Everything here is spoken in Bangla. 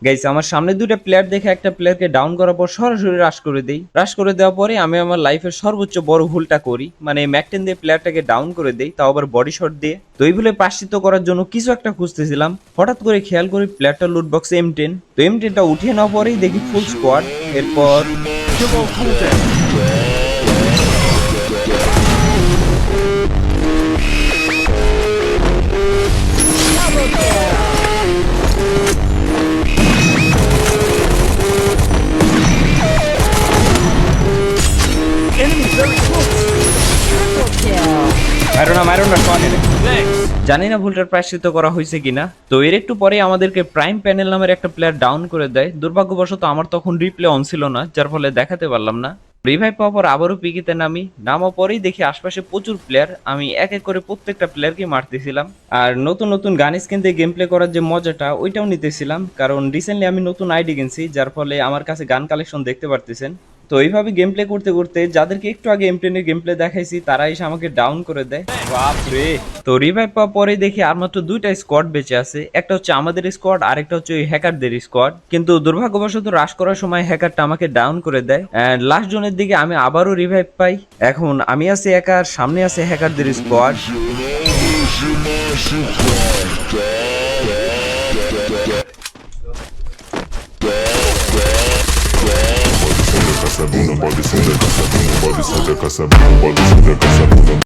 গাইস আমার সামনে দুইটা প্লেয়ার দেখে একটা প্লেয়ারকে ডাউন করার পর সরাসরি রাশ করে দেই। রাশ করে দেওয়ার পরে আমি আমার লাইফের সর্বোচ্চ বড় ভুলটা করি, মানে ম্যাকটেন দিয়ে প্লেয়ারটাকে ডাউন করে দেই, তাও আবার বডি শট দিয়ে। তো এই ভুলে প্রায়শ্চিত্ত করার জন্য কিছু একটা খুঁজতেছিলাম, হঠাৎ করে খেয়াল করি প্লেয়ারটা লুট বক্সে M10। তো M10টা উঠিয়ে নেওয়ার পরেই দেখি ফুল স্কোয়াড। এরপর মারো না জানি না ভুলটার প্রায়শ্চিত্ত করা হয়েছে কিনা। তো এর একটু পরে আমাদেরকে প্রাইম প্যানেল নামের একটা প্লেয়ার ডাউন করে দেয়। দুর্ভাগ্যবশত আমার তখন রিপ্লে অন ছিল না, যার ফলে দেখাতে পারলাম না। রিভাইভ পাওয়ার পর আবারও পিকিতে নামার পরেই দেখি আশপাশে প্রচুর প্লেয়ার। আমি এক এক করে প্রত্যেকটা প্লেয়ারকে মারতেছিলাম, আর নতুন নতুন গান স্কিন দিয়ে গেম প্লে করার যে মজাটা ওইটাও নিতেছিলাম, কারণ রিসেন্টলি আমি নতুন আইডি কিনছি, যার ফলে আমার কাছে গান কালেকশন দেখতে পারতেছেন। তো এইভাবে গেম প্লে করতে করতে যাদেরকে একটু আগে M10 গেম প্লে দেখাইছি তারা এসে আমাকে ডাউন করে দেয়। বাপরে! তো রিভাইভ পাওয়ার পরে দেখি আর মাত্র দুইটা স্কোয়াড বেঁচে আছে, একটা হচ্ছে আমাদের স্কোয়াড আর একটা হচ্ছে ওই হ্যাকারদের স্কোয়াড। কিন্তু দুর্ভাগ্যবশত রাশ করার সময় হ্যাকারটা আমাকে ডাউন করে দেয়। এন্ড লাস্ট জোনের দিকে আমি আবারও রিভাইভ পাই। এখন আমি আছি একা, আর সামনে আছে হ্যাকারদের squad. Casabona, body suja Casabona, body suja Casabona, body suja Casabona.